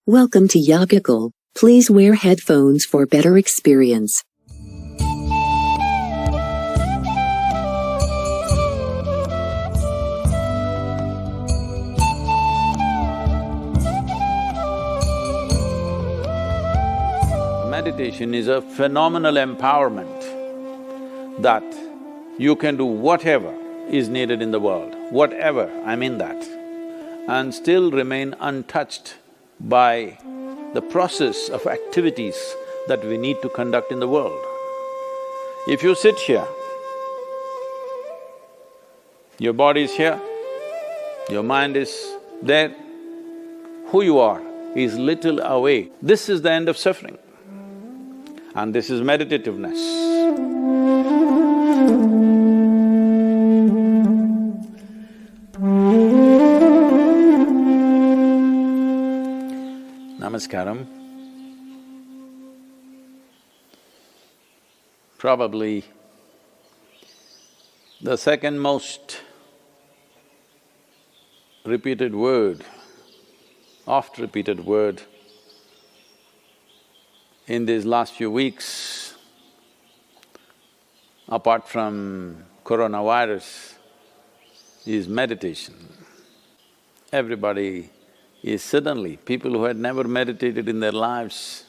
Welcome to Yogical. Please wear headphones for better experience. Meditation is a phenomenal empowerment that you can do whatever is needed in the world, whatever, I mean that, and still remain untouched by the process of activities that we need to conduct in the world. If you sit here, your body is here, your mind is there, who you are is little away. This is the end of suffering, and this is meditativeness. Namaskaram. Probably the second most repeated word, oft-repeated word in these last few weeks, apart from coronavirus, is meditation. Everybody is suddenly, people who had never meditated in their lives,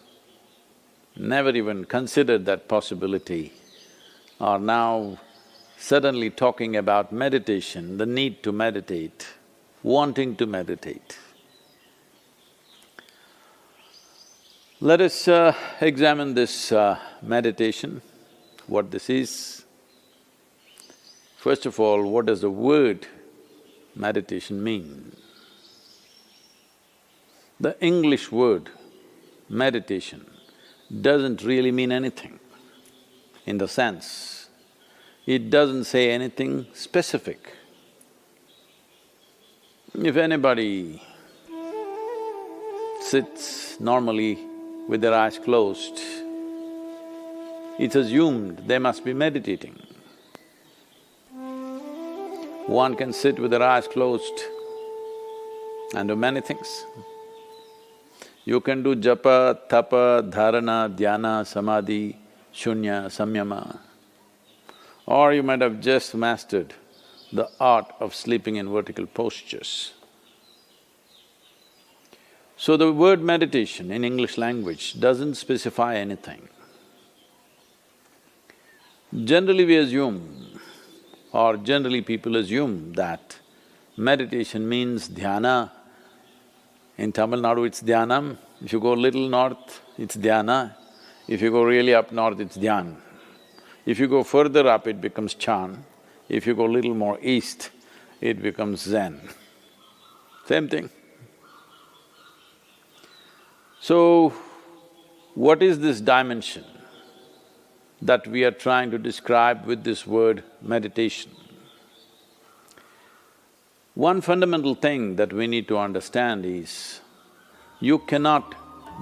never even considered that possibility, are now suddenly talking about meditation, the need to meditate, wanting to meditate. Let us examine this meditation, what this is. First of all, what does the word meditation mean? The English word meditation doesn't really mean anything, in the sense, it doesn't say anything specific. If anybody sits normally with their eyes closed, it's assumed they must be meditating. One can sit with their eyes closed and do many things. You can do japa, tapa, dharana, dhyana, samadhi, shunya, samyama, or you might have just mastered the art of sleeping in vertical postures. So the word meditation in English language doesn't specify anything. Generally we assume, or generally people assume that meditation means dhyana. In Tamil Nadu it's dhyanam, if you go little north, it's dhyana, if you go really up north, it's dhyan. If you go further up, it becomes chan, if you go little more east, it becomes zen. Same thing. So, what is this dimension that we are trying to describe with this word meditation? One fundamental thing that we need to understand is, you cannot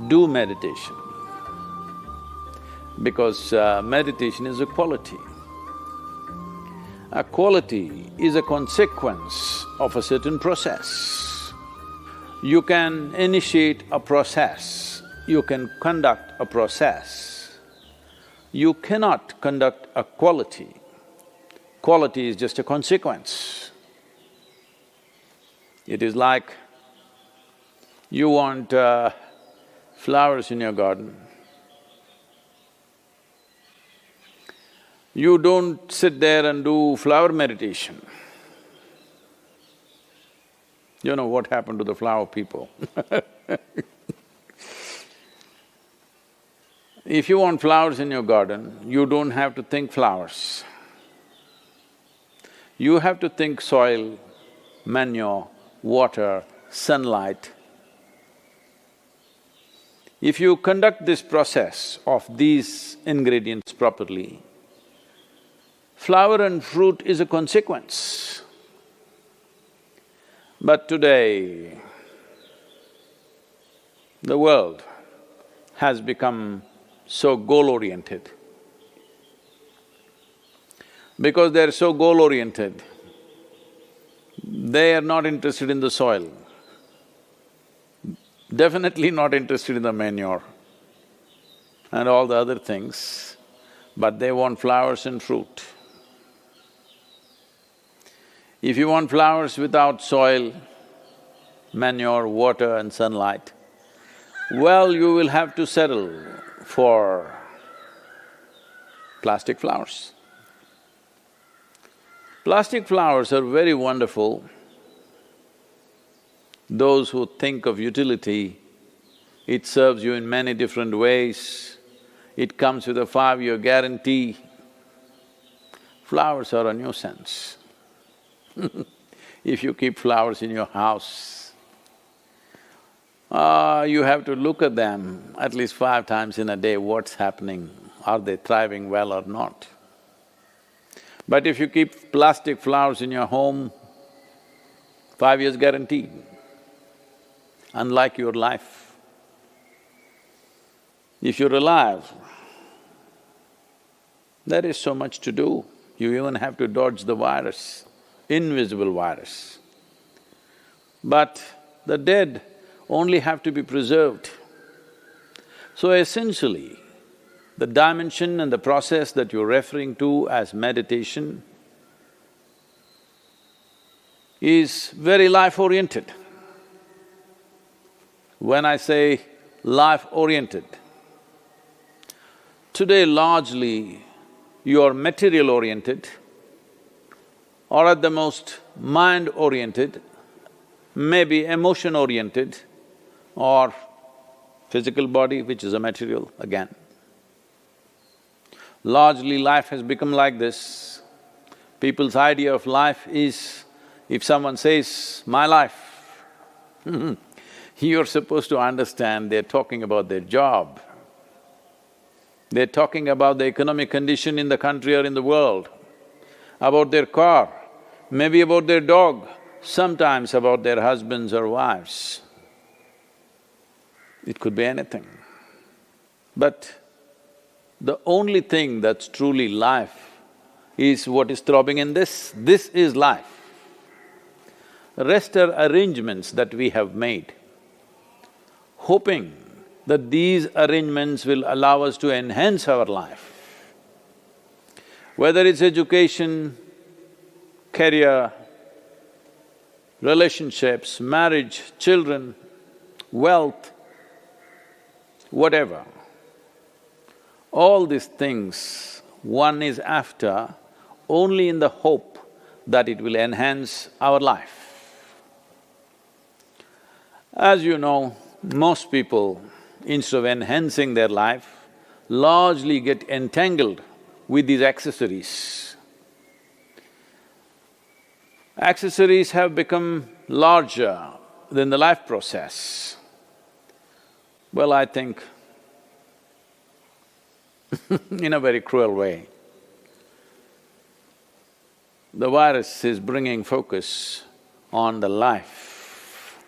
do meditation because meditation is a quality. A quality is a consequence of a certain process. You can initiate a process, you can conduct a process. You cannot conduct a quality. Quality is just a consequence. It is like you want flowers in your garden. You don't sit there and do flower meditation. You know what happened to the flower people If you want flowers in your garden, you don't have to think flowers. You have to think soil, manure, water, sunlight. If you conduct this process of these ingredients properly, flower and fruit is a consequence. But today, the world has become so goal-oriented. Because they're so goal-oriented, they are not interested in the soil. definitely not interested in the manure and all the other things, but they want flowers and fruit. If you want flowers without soil, manure, water and sunlight, well, you will have to settle for plastic flowers. Plastic flowers are very wonderful. Those who think of utility, it serves you in many different ways. It comes with a 5-year guarantee. Flowers are a nuisance. If you keep flowers in your house, you have to look at them at least 5 times in a day, what's happening, are they thriving well or not. But if you keep plastic flowers in your home, 5 years guaranteed, unlike your life. If you're alive, there is so much to do. You even have to dodge the virus, invisible virus. But the dead only have to be preserved. So essentially, the dimension and the process that you're referring to as meditation is very life-oriented. When I say life-oriented, today largely you are material-oriented or at the most mind-oriented, maybe emotion-oriented or physical body, which is a material again. Largely life has become like this. People's idea of life is, if someone says, my life, you're supposed to understand they're talking about their job. They're talking about the economic condition in the country or in the world, about their car, maybe about their dog, sometimes about their husbands or wives. It could be anything. But the only thing that's truly life is what is throbbing in this is life. The rest are arrangements that we have made, hoping that these arrangements will allow us to enhance our life. Whether it's education, career, relationships, marriage, children, wealth, whatever. All these things one is after only in the hope that it will enhance our life. As you know, most people, instead of enhancing their life, largely get entangled with these accessories. Accessories have become larger than the life process. Well, I think in a very cruel way, the virus is bringing focus on the life.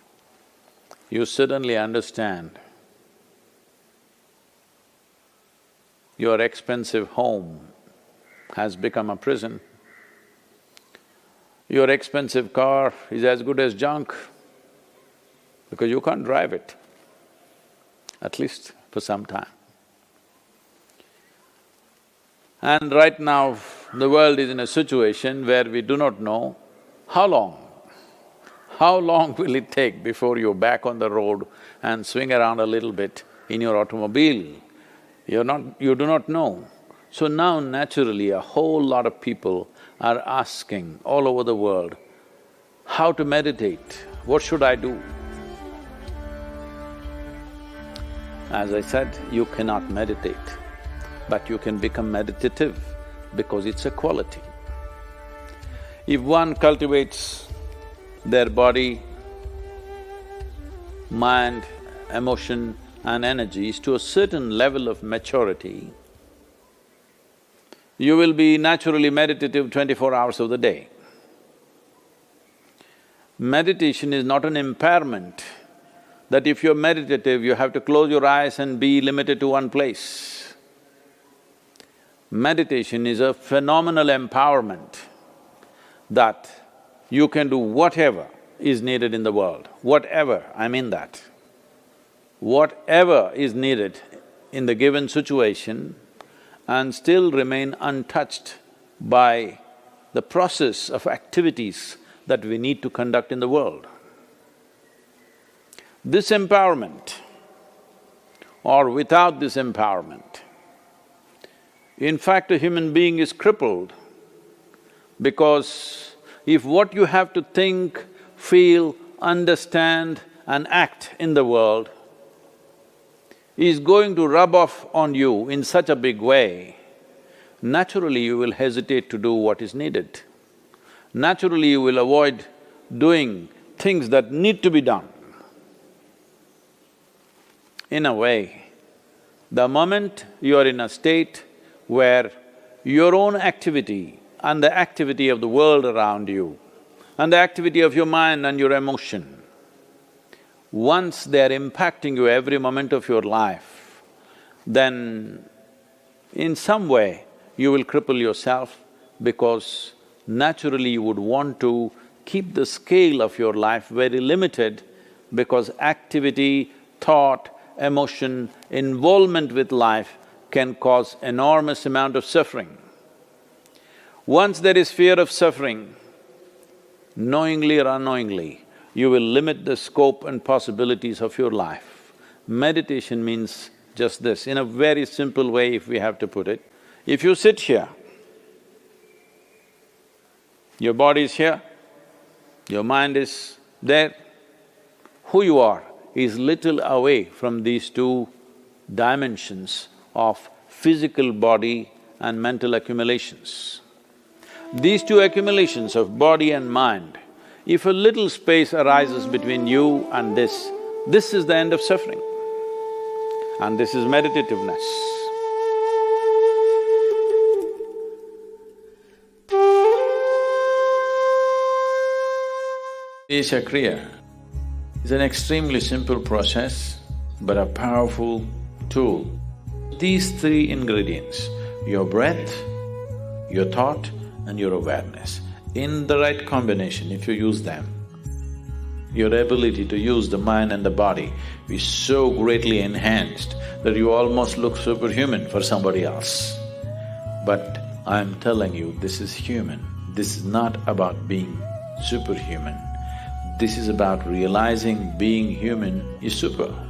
You suddenly understand your expensive home has become a prison. Your expensive car is as good as junk because you can't drive it, at least for some time. And right now, the world is in a situation where we do not know how long will it take before you're back on the road and swing around a little bit in your automobile. You do not know. So now naturally a whole lot of people are asking all over the world, how to meditate, what should I do? As I said, you cannot meditate, but you can become meditative because it's a quality. If one cultivates their body, mind, emotion and energies to a certain level of maturity, you will be naturally meditative 24 hours of the day. Meditation is not an impairment that if you're meditative, you have to close your eyes and be limited to one place. Meditation is a phenomenal empowerment that you can do whatever is needed in the world, whatever, I mean that. whatever is needed in the given situation and still remain untouched by the process of activities that we need to conduct in the world. This empowerment or without this empowerment, in fact, a human being is crippled because if what you have to think, feel, understand and act in the world is going to rub off on you in such a big way, naturally you will hesitate to do what is needed. Naturally you will avoid doing things that need to be done. In a way, the moment you are in a state where your own activity and the activity of the world around you and the activity of your mind and your emotion, once they're impacting you every moment of your life, then in some way you will cripple yourself because naturally you would want to keep the scale of your life very limited because activity, thought, emotion, involvement with life can cause enormous amount of suffering. Once there is fear of suffering, knowingly or unknowingly, you will limit the scope and possibilities of your life. Meditation means just this, in a very simple way if we have to put it. If you sit here, your body is here, your mind is there, who you are is little away from these two dimensions of physical body and mental accumulations. These two accumulations of body and mind, if a little space arises between you and this is the end of suffering. And this is meditativeness. Isha Kriya is an extremely simple process but a powerful tool. These three ingredients, your breath, your thought and your awareness, in the right combination, if you use them, your ability to use the mind and the body is so greatly enhanced that you almost look superhuman for somebody else. But I'm telling you, this is human. This is not about being superhuman. This is about realizing being human is super.